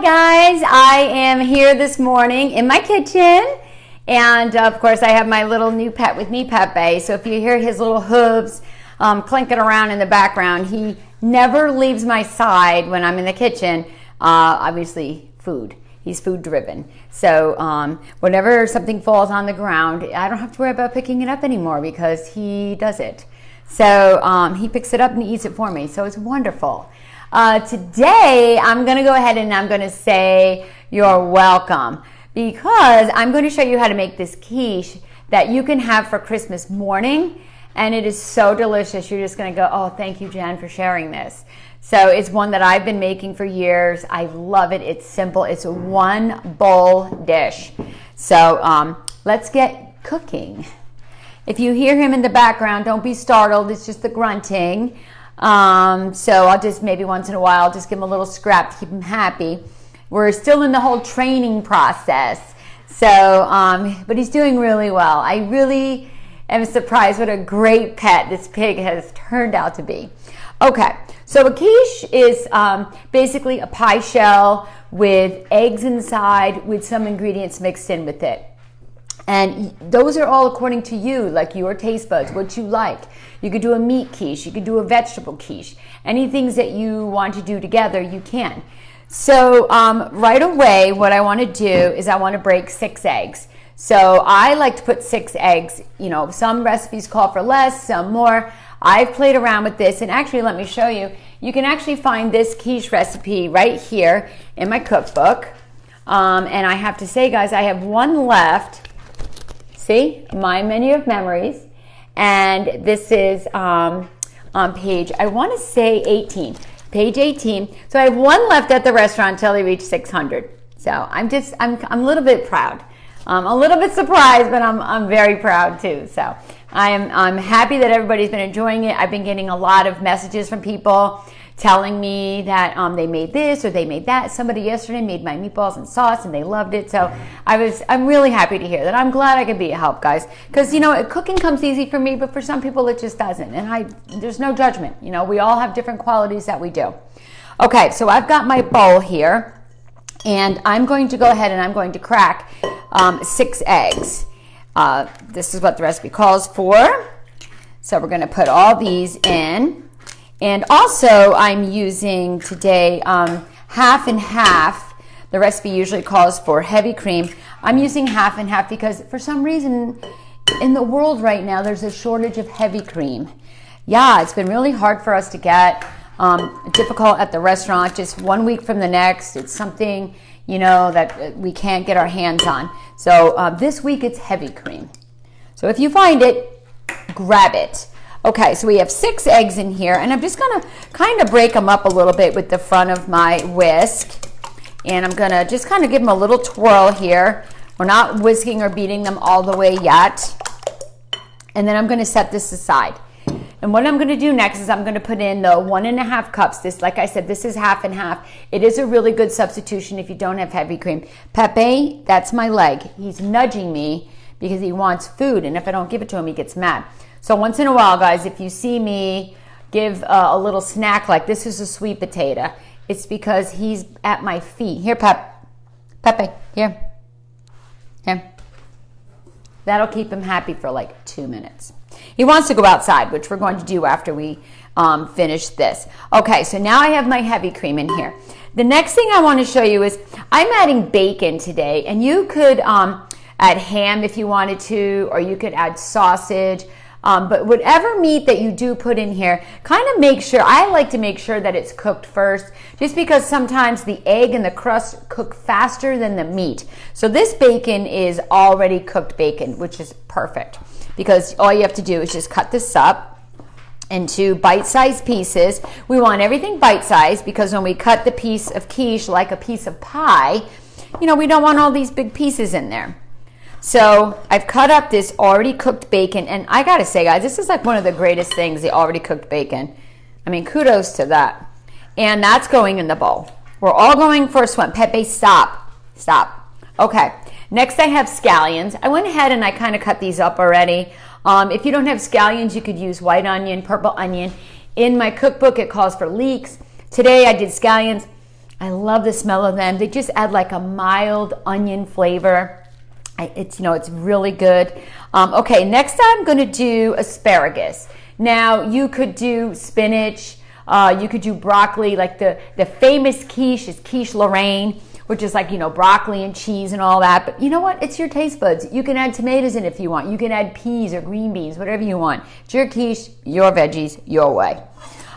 guys, I am here this morning in my kitchen, and of course I have my little new pet with me, Pepe. So if you hear his little hooves clinking around in the background, he never leaves my side when I'm in the kitchen. Obviously food, he's food driven, so whenever something falls on the ground, I don't have to worry about picking it up anymore because he does it. So he picks it up and he eats it for me, so it's wonderful. Today, I'm going to go ahead and I'm going to say you're welcome because I'm going to show you how to make this quiche that you can have for Christmas morning, and it is so delicious. You're just going to go, oh, thank you, Jen, for sharing this. So it's one that I've been making for years. I love it. It's simple. It's a one bowl dish. So let's get cooking. If you hear him in the background, don't be startled. It's just the grunting. So I'll just maybe once in a while just give him a little scrap to keep him happy. We're still in the whole training process. So, but he's doing really well. I really am surprised what a great pet this pig has turned out to be. Okay, so a quiche is basically a pie shell with eggs inside with some ingredients mixed in with it. And those are all according to you, like your taste buds, what you like. You could do a meat quiche, you could do a vegetable quiche. Any things that you want to do together, you can. So right away, what I want to do is I want to break 6 eggs. So I like to put 6 eggs. You know, some recipes call for less, some more. I've played around with this, and actually, let me show you. You can actually find this quiche recipe right here in my cookbook. And I have to say, guys, I have one left. See, My Menu of Memories, and this is on page, I want to say 18, page 18. So I have one left at the restaurant until they reach 600. So I'm a little bit proud. A little bit surprised, but I'm very proud too. So I'm happy that everybody's been enjoying it. I've been getting a lot of messages from people telling me that they made this or they made that. Somebody yesterday made my meatballs and sauce and they loved it. So I'm really happy to hear that. I'm glad I could be a help, guys, because you know, cooking comes easy for me, but for some people it just doesn't. And there's no judgment. You know, we all have different qualities that we do. Okay, so I've got my bowl here, and I'm going to go ahead and I'm going to crack 6 eggs. This is what the recipe calls for. So we're going to put all these in. And also, I'm using today half and half. The recipe usually calls for heavy cream. I'm using half and half because for some reason in the world right now, there's a shortage of heavy cream. Yeah, it's been really hard for us to get, difficult at the restaurant, just one week from the next. It's something, you know, that we can't get our hands on. So this week it's heavy cream. So if you find it, grab it. Okay, so we have 6 eggs in here, and I'm just going to kind of break them up a little bit with the front of my whisk. And I'm going to just kind of give them a little twirl here. We're not whisking or beating them all the way yet. And then I'm going to set this aside. And what I'm going to do next is I'm going to put in the 1.5 cups. This, like I said, this is half and half. It is a really good substitution if you don't have heavy cream. Pepe, that's my leg. He's nudging me because he wants food, and if I don't give it to him, he gets mad. So once in a while, guys, if you see me give a little snack like this is a sweet potato, it's because he's at my feet. Here, Pepe, here. That'll keep him happy for like 2 minutes. He wants to go outside, which we're going to do after we finish this. Okay, so now I have my heavy cream in here. The next thing I want to show you is I'm adding bacon today, and you could add ham if you wanted to, or you could add sausage. But whatever meat that you do put in here, kind of make sure, I like to make sure that it's cooked first, just because sometimes the egg and the crust cook faster than the meat. So this bacon is already cooked bacon, which is perfect, because all you have to do is just cut this up into bite-sized pieces. We want everything bite-sized because when we cut the piece of quiche like a piece of pie, you know, we don't want all these big pieces in there. So I've cut up this already cooked bacon, and I gotta say, guys, this is like one of the greatest things, the already cooked bacon. I mean, kudos to that. And that's going in the bowl. We're all going for a swim. Pepe, stop. Okay, next I have scallions. I went ahead and I kind of cut these up already. If you don't have scallions, you could use white onion, purple onion. In my cookbook, it calls for leeks. Today I did scallions. I love the smell of them. They just add like a mild onion flavor. It's really good. Okay, next I'm going to do asparagus. Now you could do spinach. You could do broccoli. Like the famous quiche is quiche Lorraine, which is like, broccoli and cheese and all that. But you know what? It's your taste buds. You can add tomatoes in if you want. You can add peas or green beans, whatever you want. It's your quiche, your veggies, your way.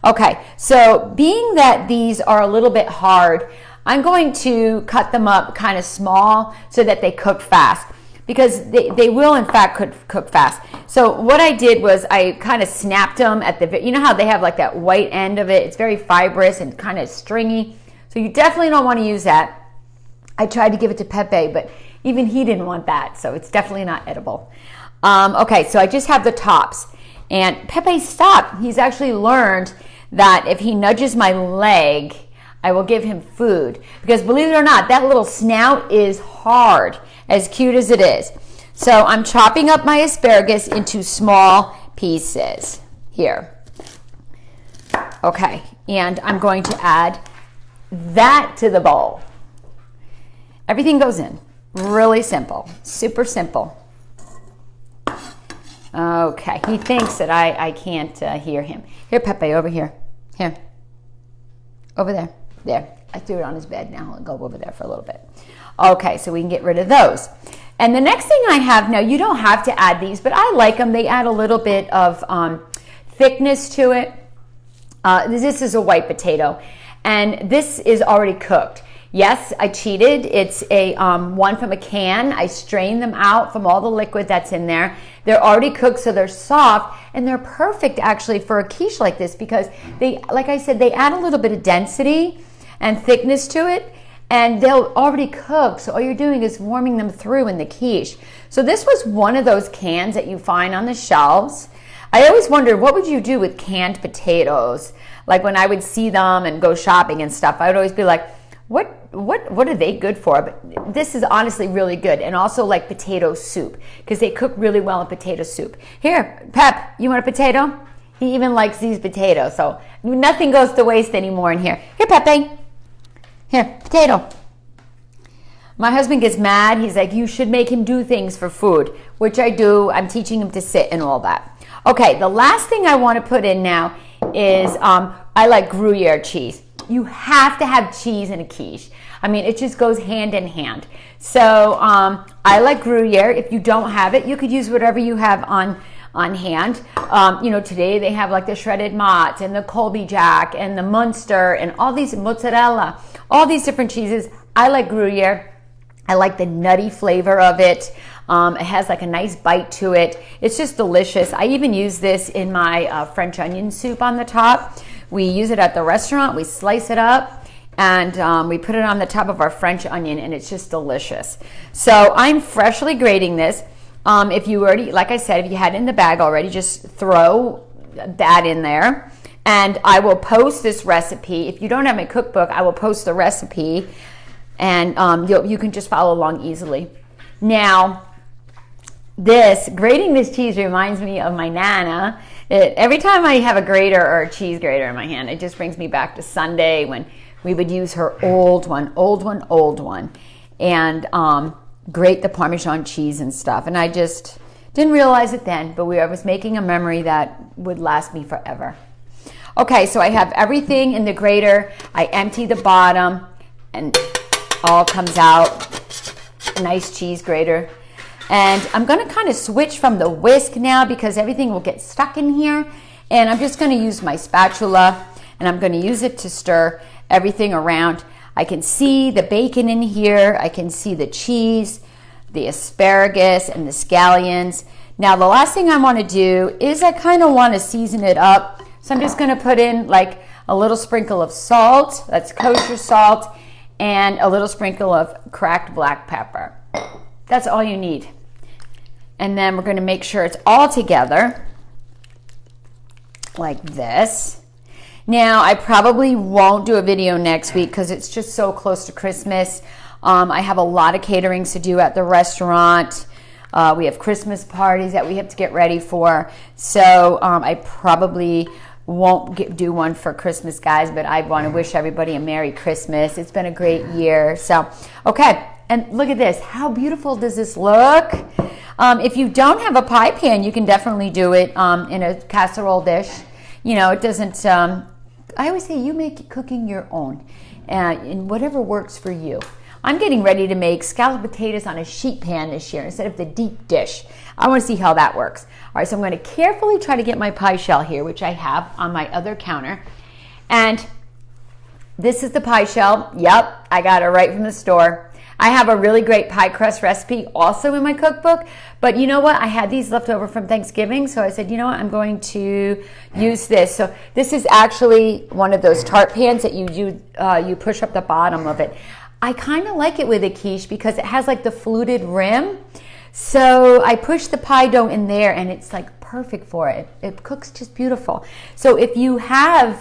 Okay, so being that these are a little bit hard, I'm going to cut them up kind of small so that they cook fast, because they will in fact cook fast. So what I did was I kind of snapped them at you know how they have like that white end of it? It's very fibrous and kind of stringy. So you definitely don't want to use that. I tried to give it to Pepe, but even he didn't want that, so it's definitely not edible. Okay, so I just have the tops. And Pepe, stop. He's actually learned that if he nudges my leg, I will give him food. Because believe it or not, that little snout is hard, as cute as it is. So I'm chopping up my asparagus into small pieces here. Okay, and I'm going to add that to the bowl. Everything goes in. Really simple. Super simple. Okay, he thinks that I can't hear him. Here, Pepe, over here. Here. Over there. There. I threw it on his bed. Now I'll go over there for a little bit. Okay, so we can get rid of those. And the next thing I have, now you don't have to add these, but I like them. They add a little bit of thickness to it. This is a white potato, and this is already cooked. Yes, I cheated. It's a one from a can. I strained them out from all the liquid that's in there. They're already cooked, so they're soft, and they're perfect actually for a quiche like this, because they, like I said, they add a little bit of density and thickness to it, and they'll already cook. So all you're doing is warming them through in the quiche. So this was one of those cans that you find on the shelves. I always wondered, what would you do with canned potatoes? Like when I would see them and go shopping and stuff, I would always be like, what are they good for? But this is honestly really good. And also like potato soup, because they cook really well in potato soup. Here, Pep, you want a potato? He even likes these potatoes, so nothing goes to waste anymore in here. Here, Pepe. Here, potato. My husband gets mad. He's like, you should make him do things for food, which I do. I'm teaching him to sit and all that. Okay, the last thing I want to put in now is I like Gruyere cheese. You have to have cheese in a quiche. I mean, it just goes hand in hand. So I like Gruyere. If you don't have it, you could use whatever you have on hand. Today they have like the shredded Mott and the Colby Jack and the Munster and all these mozzarella, all these different cheeses. I like Gruyere. I like the nutty flavor of it. It has like a nice bite to it. It's just delicious. I even use this in my French onion soup on the top. We use it at the restaurant. We slice it up and we put it on the top of our French onion, and it's just delicious. So I'm freshly grating this. If you already, like I said, if you had it in the bag already, just throw that in there. And I will post this recipe. If you don't have my cookbook, I will post the recipe, and you can just follow along easily. Now, grating this cheese reminds me of my Nana. Every time I have a grater or a cheese grater in my hand, it just brings me back to Sunday when we would use her old one, and grate the Parmesan cheese and stuff. And I just didn't realize it then, but I was making a memory that would last me forever. Okay, so I have everything in the grater. I empty the bottom, and all comes out. Nice cheese grater. And I'm going to kind of switch from the whisk now, because everything will get stuck in here. And I'm just going to use my spatula, and I'm going to use it to stir everything around. I can see the bacon in here. I can see the cheese, the asparagus, and the scallions. Now, the last thing I want to do is I kind of want to season it up. So I'm just going to put in like a little sprinkle of salt. That's kosher salt. And a little sprinkle of cracked black pepper. That's all you need. And then we're going to make sure it's all together like this. Now, I probably won't do a video next week because it's just so close to Christmas. I have a lot of caterings to do at the restaurant. We have Christmas parties that we have to get ready for. So I probably won't do one for Christmas, guys, but I want to wish everybody a Merry Christmas. It's been a great year. So, okay. And look at this. How beautiful does this look? If you don't have a pie pan, you can definitely do it in a casserole dish. You know, it doesn't, I always say you make cooking your own and whatever works for you. I'm getting ready to make scalloped potatoes on a sheet pan this year instead of the deep dish. I want to see how that works. All right, so I'm going to carefully try to get my pie shell here, which I have on my other counter. And this is the pie shell. Yep, I got it right from the store. I have a really great pie crust recipe also in my cookbook, but you know what? I had these left over from Thanksgiving, so I said, you know what? I'm going to use this. So this is actually one of those tart pans that you push up the bottom of it. I kind of like it with a quiche because it has like the fluted rim. So I push the pie dough in there and it's like perfect for it. It cooks just beautiful. So if you have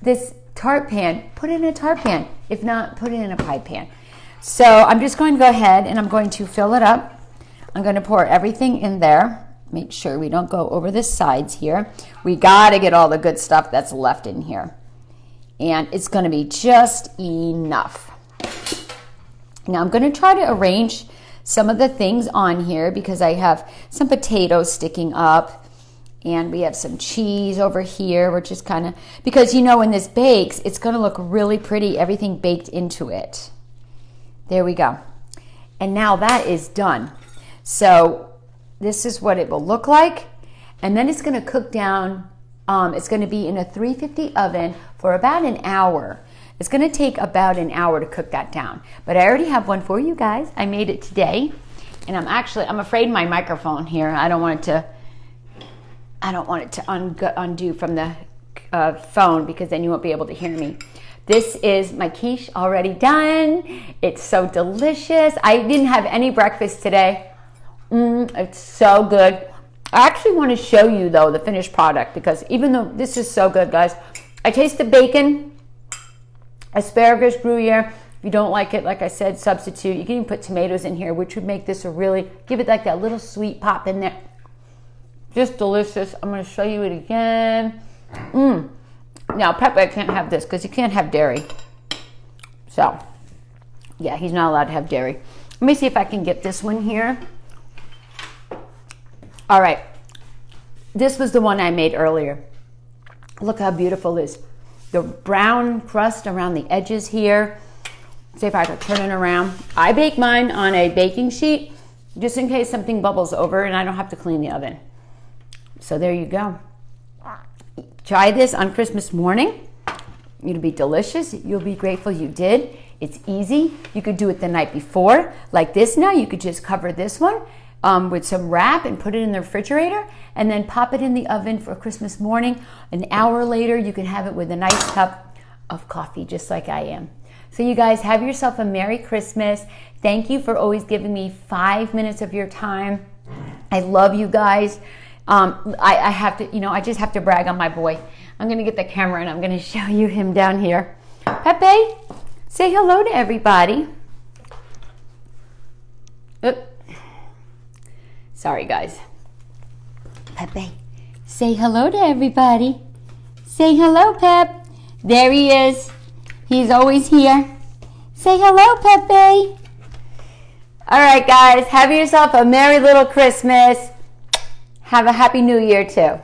this tart pan, put it in a tart pan. If not, put it in a pie pan. So I'm just going to go ahead and I'm going to fill it up. I'm going to pour everything in there. Make sure we don't go over the sides here. We got to get all the good stuff that's left in here. And it's going to be just enough. Now I'm going to try to arrange some of the things on here because I have some potatoes sticking up and we have some cheese over here, which is kind of, because you know when this bakes, it's going to look really pretty, everything baked into it. There we go. And now that is done. So this is what it will look like. And then it's going to cook down. It's going to be in a 350 oven for about an hour. It's going to take about an hour to cook that down. But I already have one for you guys. I made it today. And I'm afraid my microphone here, I don't want it to undo from the phone because then you won't be able to hear me. This is my quiche already done. It's so delicious. I didn't have any breakfast today. It's so good. I actually want to show you though the finished product because even though this is so good, guys, I taste the bacon, asparagus Gruyere. If you don't like it, like I said, substitute. You can even put tomatoes in here, which would make this give it like that little sweet pop in there. Just delicious. I'm going to show you it again. Now, Pepe can't have this because he can't have dairy. So, yeah, he's not allowed to have dairy. Let me see if I can get this one here. All right. This was the one I made earlier. Look how beautiful it is. The brown crust around the edges here. See if I can turn it around. I bake mine on a baking sheet just in case something bubbles over and I don't have to clean the oven. So there you go. Try this on Christmas morning. It'll be delicious. You'll be grateful you did. It's easy. You could do it the night before. Like this now, you could just cover this one with some wrap and put it in the refrigerator and then pop it in the oven for Christmas morning. An hour later, you can have it with a nice cup of coffee, just like I am. So you guys have yourself a Merry Christmas. Thank you for always giving me 5 minutes of your time. I love you guys. I have to, I just have to brag on my boy. I'm going to get the camera and I'm going to show you him down here. Pepe, say hello to everybody. Oop. Sorry, guys. Pepe, say hello to everybody. Say hello, Pep. There he is. He's always here. Say hello, Pepe. All right, guys. Have yourself a merry little Christmas. Have a happy new year, too.